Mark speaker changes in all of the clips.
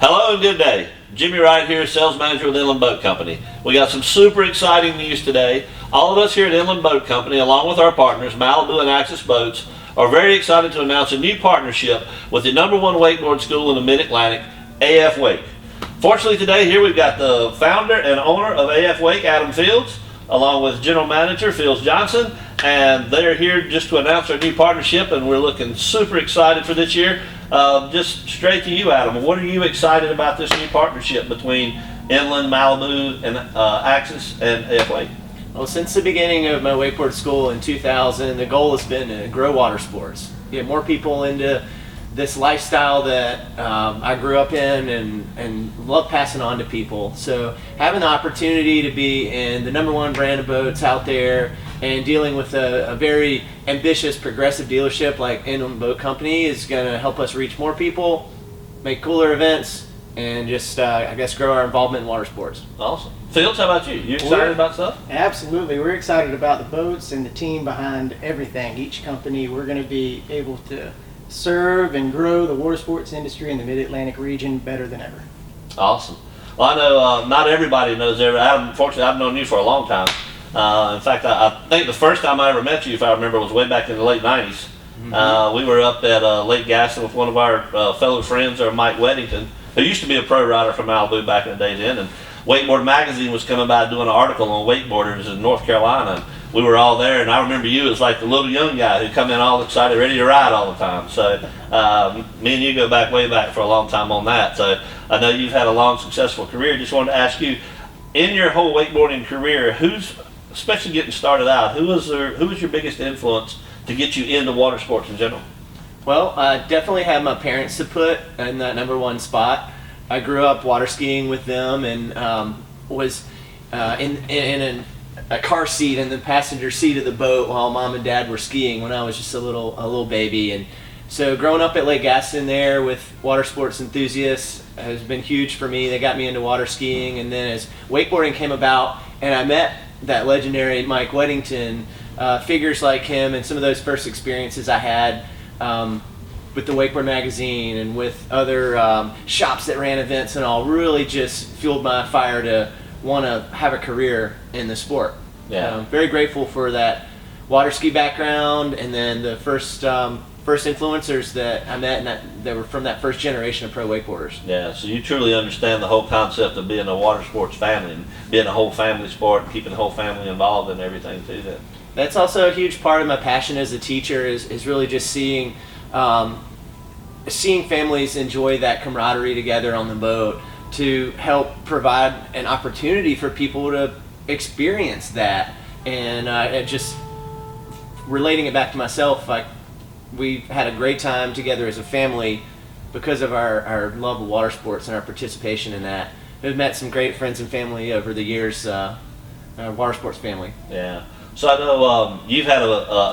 Speaker 1: Hello and good day. Jimmy Wright here, sales manager with Inland Boat Company. We got some super exciting news today. All of us here at Inland Boat Company, along with our partners, Malibu and Axis Boats, are very excited to announce a new partnership with the #1 wakeboard school in the Mid-Atlantic, AF Wake. Fortunately today, here we've got the founder and owner of AF Wake, Adam Fields, along with general manager Fields Johnson, and they're here just to announce our new partnership, and we're looking super excited for this year. Just straight to you, Adam, what are you excited about this new partnership between Inland, Malibu, and Axis and AF Wake?
Speaker 2: Well, since the beginning of my wakeboard school in 2000, the goal has been to grow water sports, get more people into this lifestyle that I grew up in and love passing on to people. So having the opportunity to be in the #1 brand of boats out there and dealing with a very ambitious, progressive dealership like Inland Boat Company is going to help us reach more people, make cooler events, and just, I guess, grow our involvement in water sports.
Speaker 1: Awesome. Fields, how about you? You excited about stuff?
Speaker 3: Absolutely. We're excited about the boats and the team behind everything. Each company, we're going to be able to serve and grow the water sports industry in the Mid-Atlantic region better than ever.
Speaker 1: Awesome. Well, I know not everybody knows Adam. Unfortunately, I've known you for a long time. In fact, I think the first time I ever met you, if I remember, was way back in the late 90s. We were up at Lake Gaston with one of our fellow friends, Mike Weddington, who used to be a pro rider from Malibu back in the day then. And Wakeboard Magazine was coming by doing an article on wakeboarders in North Carolina. And we were all there, and I remember you as like the little young guy who come in all excited, ready to ride all the time. So me and you go back way back for a long time on that. So I know you've had a long, successful career. Just wanted to ask you, in your whole wakeboarding career, who's, especially getting started out, who was your biggest influence to get you into water sports in general?
Speaker 2: Well, I definitely had my parents to put in that #1 spot. I grew up water skiing with them and was in a car seat in the passenger seat of the boat while mom and dad were skiing when I was just a little baby. And so growing up at Lake Gaston there with water sports enthusiasts has been huge for me. They got me into water skiing, and then as wakeboarding came about and I met that legendary Mike Weddington, figures like him and some of those first experiences I had with the Wakeboard Magazine and with other shops that ran events and all really just fueled my fire to want to have a career in the sport.
Speaker 1: Yeah.
Speaker 2: Very grateful for that water ski background, and then the first influencers that I met and that were from that first generation of pro wakeboarders.
Speaker 1: Yeah, so you truly understand the whole concept of being a water sports family and being a whole family sport and keeping the whole family involved in everything too.
Speaker 2: That's also a huge part of my passion as a teacher is really just seeing families enjoy that camaraderie together on the boat to help provide an opportunity for people to experience that. And just relating it back to myself, like we've had a great time together as a family because of our love of water sports and our participation in that. We've met some great friends and family over the years, water sports family.
Speaker 1: Yeah. So I know you've had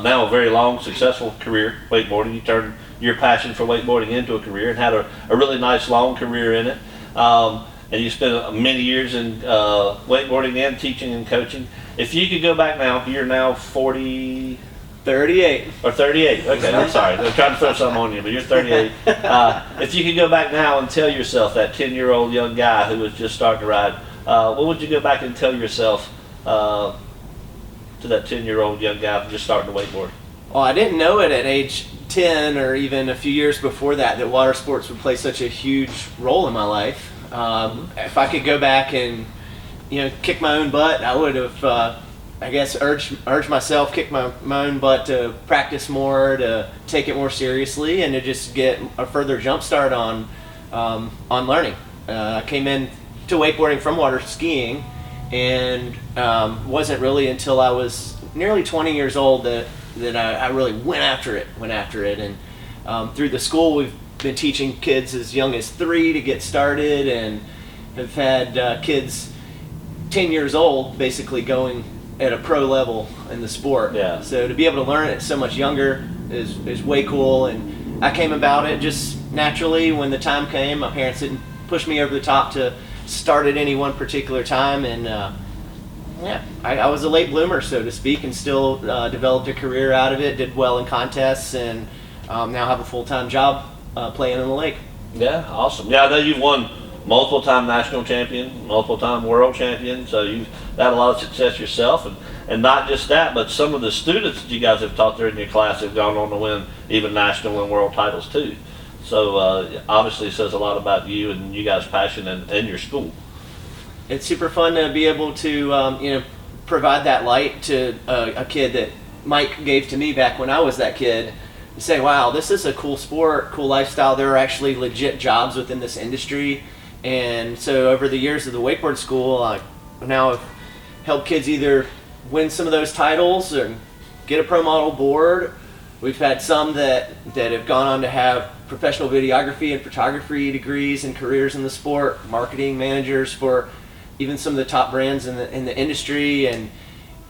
Speaker 1: now a very long, successful career wakeboarding. You turned your passion for wakeboarding into a career and had a really nice, long career in it. And you spent many years in wakeboarding and teaching and coaching. If you could go back now, you're now 40...
Speaker 2: 38.
Speaker 1: Or 38, okay, I'm sorry. I'm trying to throw something on you, but you're 38. If you could go back now and tell yourself, that 10-year-old young guy who was just starting to ride, what would you go back and tell yourself to that 10-year-old young guy just starting to wakeboard?
Speaker 2: Well, I didn't know it at age 10 or even a few years before that water sports would play such a huge role in my life. If I could go back and kick my own butt, I would have I guess urge myself, kick my own butt to practice more, to take it more seriously, and to just get a further jump start on learning. I came in to wakeboarding from water skiing, and wasn't really until I was nearly 20 years old that I really went after it. And through the school, we've been teaching kids as young as 3 to get started, and have had kids 10 years old basically going at a pro level in the sport.
Speaker 1: Yeah.
Speaker 2: So to be able to learn it so much younger is way cool. And I came about it just naturally when the time came. My parents didn't push me over the top to start at any one particular time, and I was a late bloomer, so to speak, and still developed a career out of it. Did well in contests, and now have a full-time job playing in the lake.
Speaker 1: Yeah, awesome. Yeah, I know you've won multiple-time national champion, multiple-time world champion, so you've had a lot of success yourself. And not just that, but some of the students that you guys have taught there in your class have gone on to win even national and world titles too. So obviously it says a lot about you and you guys' passion and your school.
Speaker 2: It's super fun to be able to provide that light to a kid that Mike gave to me back when I was that kid. And say, wow, this is a cool sport, cool lifestyle. There are actually legit jobs within this industry. And so over the years of the wakeboard school, I now have helped kids either win some of those titles or get a pro model board. We've had some that have gone on to have professional videography and photography degrees and careers in the sport, marketing managers for even some of the top brands in the industry. And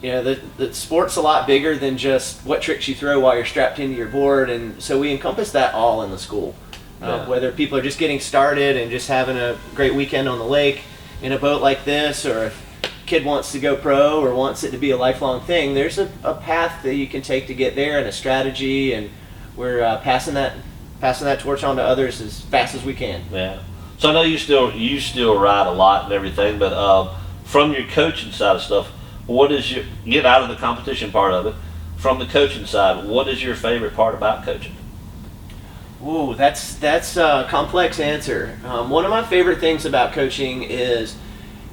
Speaker 2: the sport's a lot bigger than just what tricks you throw while you're strapped into your board, and so we encompass that all in the school. Whether people are just getting started and just having a great weekend on the lake in a boat like this, or if a kid wants to go pro or wants it to be a lifelong thing, there's a path that you can take to get there and a strategy, and we're passing that torch on to others as fast as we can.
Speaker 1: Yeah. So I know you still ride a lot and everything, but from your coaching side of stuff, what is your, get out of the competition part of it, from the coaching side, what is your favorite part about coaching?
Speaker 2: Ooh, that's a complex answer. One of my favorite things about coaching is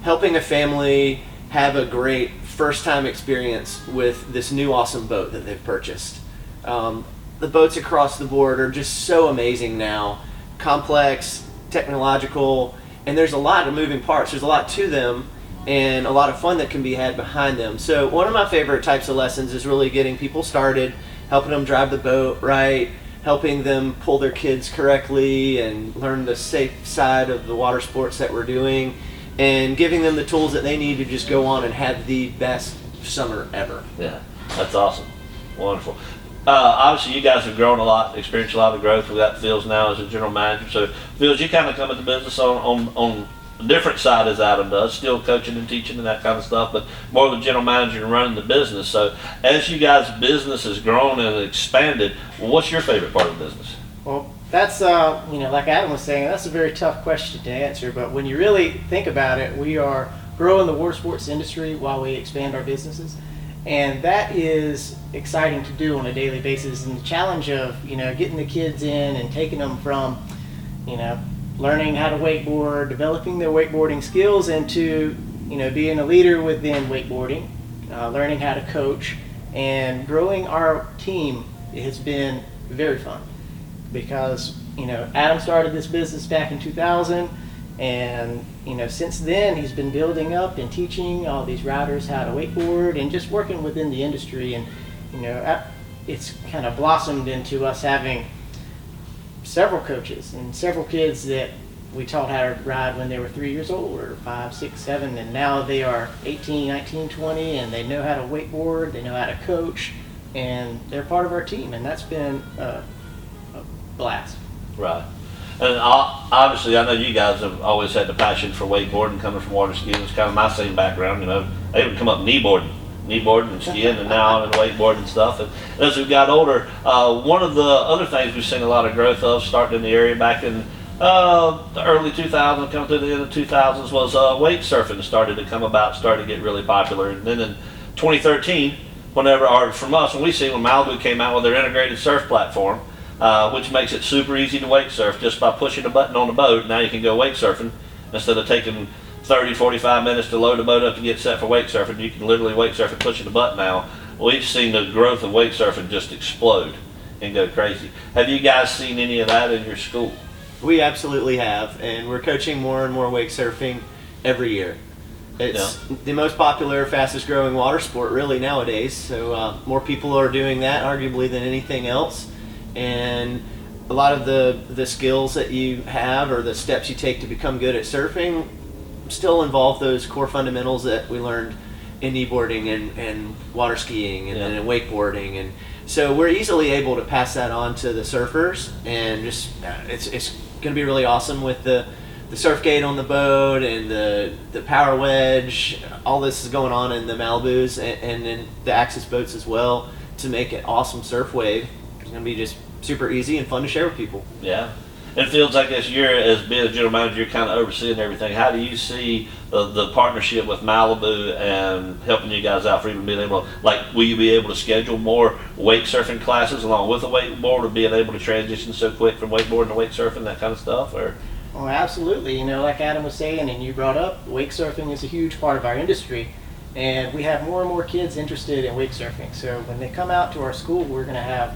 Speaker 2: helping a family have a great first-time experience with this new awesome boat that they've purchased. The boats across the board are just so amazing now, complex, technological, and there's a lot of moving parts. There's a lot to them and a lot of fun that can be had behind them. So one of my favorite types of lessons is really getting people started, helping them drive the boat right, helping them pull their kids correctly and learn the safe side of the water sports that we're doing, and giving them the tools that they need to just go on and have the best summer ever.
Speaker 1: Yeah, that's awesome. Wonderful. Obviously, you guys have grown a lot, experienced a lot of growth. We've got Phil's now as a general manager. So, Phil, you kind of come at the business on a different side as Adam does, still coaching and teaching and that kind of stuff, but more of the general manager and running the business. So, as you guys' business has grown and expanded, what's your favorite part of the business?
Speaker 3: Well, that's, like Adam was saying, that's a very tough question to answer, but when you really think about it, we are growing the water sports industry while we expand our businesses. And that is exciting to do on a daily basis. And the challenge of, getting the kids in and taking them from, learning how to wakeboard, developing their wakeboarding skills into, being a leader within wakeboarding, learning how to coach, and growing our team has been very fun. Because, Adam started this business back in 2000, and since then he's been building up and teaching all these riders how to wakeboard and just working within the industry. And it's kind of blossomed into us having several coaches and several kids that we taught how to ride when they were 3 years old, or 5, 6, 7, and now they are 18, 19, 20, and they know how to wakeboard, they know how to coach, and they're part of our team, and that's been a blast.
Speaker 1: Right. And obviously, I know you guys have always had the passion for wakeboarding, coming from water skiing. It's kind of my same background, They would come up kneeboarding and skiing, and now on wakeboarding and stuff. And as we got older, one of the other things we've seen a lot of growth of, starting in the area back in the early 2000s, coming through the end of 2000s, was wakesurfing started to come about, started to get really popular. And then in 2013, when we see when Malibu came out with their integrated surf platform, which makes it super easy to wake surf just by pushing a button on the boat. Now you can go wake surfing instead of taking 30, 45 minutes to load the boat up to get set for wake surfing. You can literally wake surf and pushing the button now. We've seen the growth of wake surfing just explode and go crazy. Have you guys seen any of that in your school?
Speaker 2: We absolutely have, and we're coaching more and more wake surfing every year. It's the most popular, fastest growing water sport really nowadays, so more people are doing that arguably than anything else. And a lot of the skills that you have or the steps you take to become good at surfing still involve those core fundamentals that we learned in kneeboarding and water skiing and then in wakeboarding. And so we're easily able to pass that on to the surfers, and just it's going to be really awesome with the surf gate on the boat and the power wedge. All this is going on in the Malibus and in the Axis boats as well to make an awesome surf wave. It's going to be just super easy and fun to share with people.
Speaker 1: Yeah. it feels like as you're, as being a general manager, you're kind of overseeing everything. How do you see the partnership with Malibu and helping you guys out for even being able, like, will you be able to schedule more wake surfing classes along with a wakeboard, or being able to transition so quick from wakeboarding to wake surfing, that kind of stuff, or?
Speaker 3: Oh, absolutely. You know, like Adam was saying, and you brought up, wake surfing is a huge part of our industry, and we have more and more kids interested in wake surfing. So when they come out to our school, we're going to have,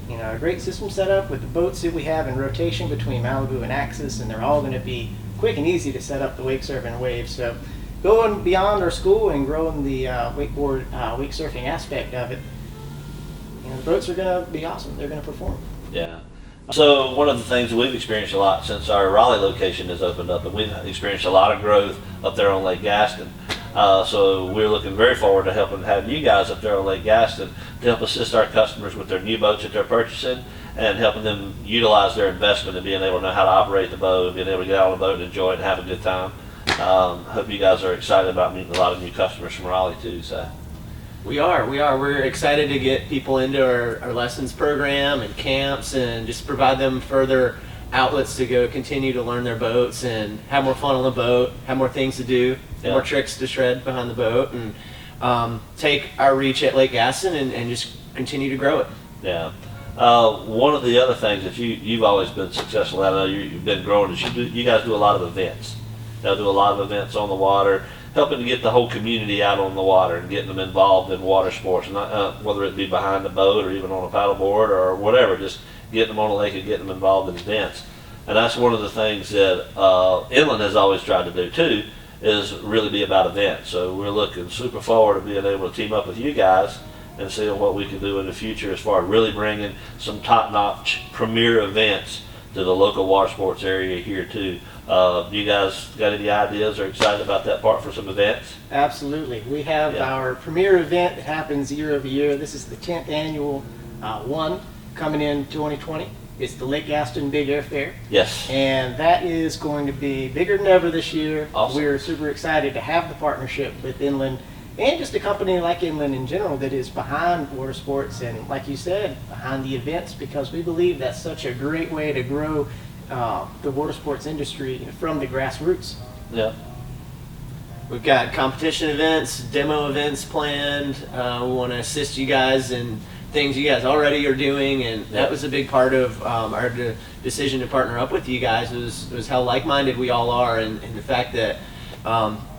Speaker 3: you know, a great system set up with the boats that we have in rotation between Malibu and Axis, and they're all going to be quick and easy to set up the wake surfing waves. So going beyond our school and growing the wakeboard, wake surfing aspect of it, you know, the boats are going to be awesome. They're going to perform.
Speaker 1: Yeah. So one of the things that we've experienced a lot since our Raleigh location has opened up, and we've experienced a lot of growth up there on Lake Gaston. So we're looking very forward to helping have you guys up there on Lake Gaston to help assist our customers with their new boats that they're purchasing, and helping them utilize their investment and being able to know how to operate the boat, being able to get out on the boat and enjoy it and have a good time. Hope you guys are excited about meeting a lot of new customers from Raleigh too. So.
Speaker 2: We are. We're excited to get people into our lessons program and camps, and just provide them further outlets to go continue to learn their boats and have more fun on the boat, have more things to do, more tricks to shred behind the boat, and take our reach at Lake Gaston and just continue to grow it.
Speaker 1: Yeah. One of the other things that you've always been successful at, I know you've been growing, is you guys do a lot of events. You do a lot of events on the water, helping to get the whole community out on the water and getting them involved in water sports, whether it be behind the boat or even on a paddleboard or whatever, just getting them on the lake and getting them involved in events. And that's one of the things that Inland has always tried to do too, is really be about events. So we're looking super forward to being able to team up with you guys and seeing what we can do in the future as far as really bringing some top-notch premier events to the local water sports area here too. You guys got any ideas or excited about that part for some events?
Speaker 3: Absolutely. We have our premier event that happens year over year. This is the 10th annual one coming in 2020. It's the Lake Gaston Big Air Fair.
Speaker 1: Yes.
Speaker 3: And that is going to be bigger than ever this year.
Speaker 1: Awesome.
Speaker 3: We're super excited to have the partnership with Inland, and just a company like Inland in general that is behind water sports and, like you said, behind the events, because we believe that's such a great way to grow the water sports industry from the grassroots.
Speaker 1: Yeah.
Speaker 2: We've got competition events, demo events planned. We want to assist you guys in things you guys already are doing, and that was a big part of our decision to partner up with you guys, was how like-minded we all are, and the fact that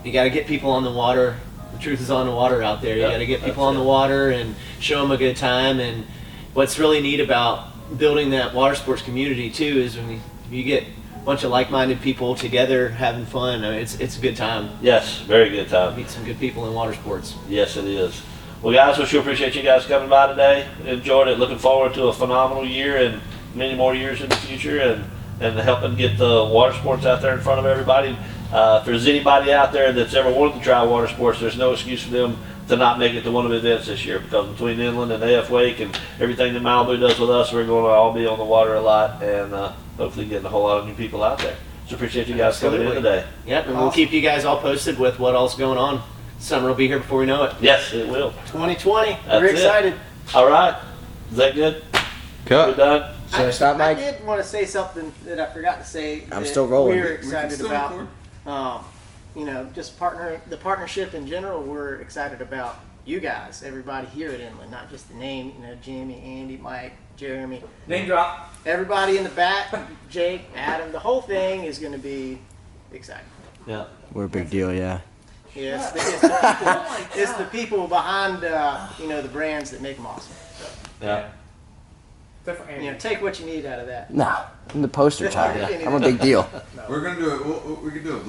Speaker 2: you got to get people on the water. The truth is on the water out there. You got to get people on the water and show them a good time. And what's really neat about building that water sports community too is when you get a bunch of like-minded people together having fun. I mean, it's a good time.
Speaker 1: Yes, very good time.
Speaker 2: Meet some good people in water sports.
Speaker 1: Yes, it is. Well, guys, we sure appreciate you guys coming by today. Enjoyed it. Looking forward to a phenomenal year and many more years in the future, and helping get the water sports out there in front of everybody. If there's anybody out there that's ever wanted to try water sports, there's no excuse for them to not make it to one of the events this year, because between Inland and AF Wake and everything that Malibu does with us, we're going to all be on the water a lot, and hopefully getting a whole lot of new people out there. So appreciate you guys coming in today.
Speaker 2: Yep, and we'll keep you guys all posted with what else going on. Summer will be here before we know it.
Speaker 1: Yes, it will.
Speaker 3: 2020.
Speaker 1: That's
Speaker 3: We're excited.
Speaker 1: All right. Is that good?
Speaker 4: Cut.
Speaker 1: We're done?
Speaker 4: Should I stop, Mike?
Speaker 3: I did want to say something that I forgot to say.
Speaker 4: I'm
Speaker 3: that
Speaker 4: still rolling.
Speaker 3: We're excited about, you know, just the partnership in general. We're excited about you guys, everybody here at Inland, not just the name, you know, Jimmy, Andy, Mike, Jeremy.
Speaker 5: Name drop.
Speaker 3: Everybody in the back, Jake, Adam, the whole thing is going to be exciting.
Speaker 1: Yeah.
Speaker 4: We're a big deal, yeah.
Speaker 3: Yeah, it's the people behind, you know, the brands that make them awesome. So,
Speaker 1: Yeah.
Speaker 3: you know, take what you need out of that.
Speaker 4: Nah, I'm the poster child. I'm a big deal.
Speaker 5: We're gonna do it. We can do it.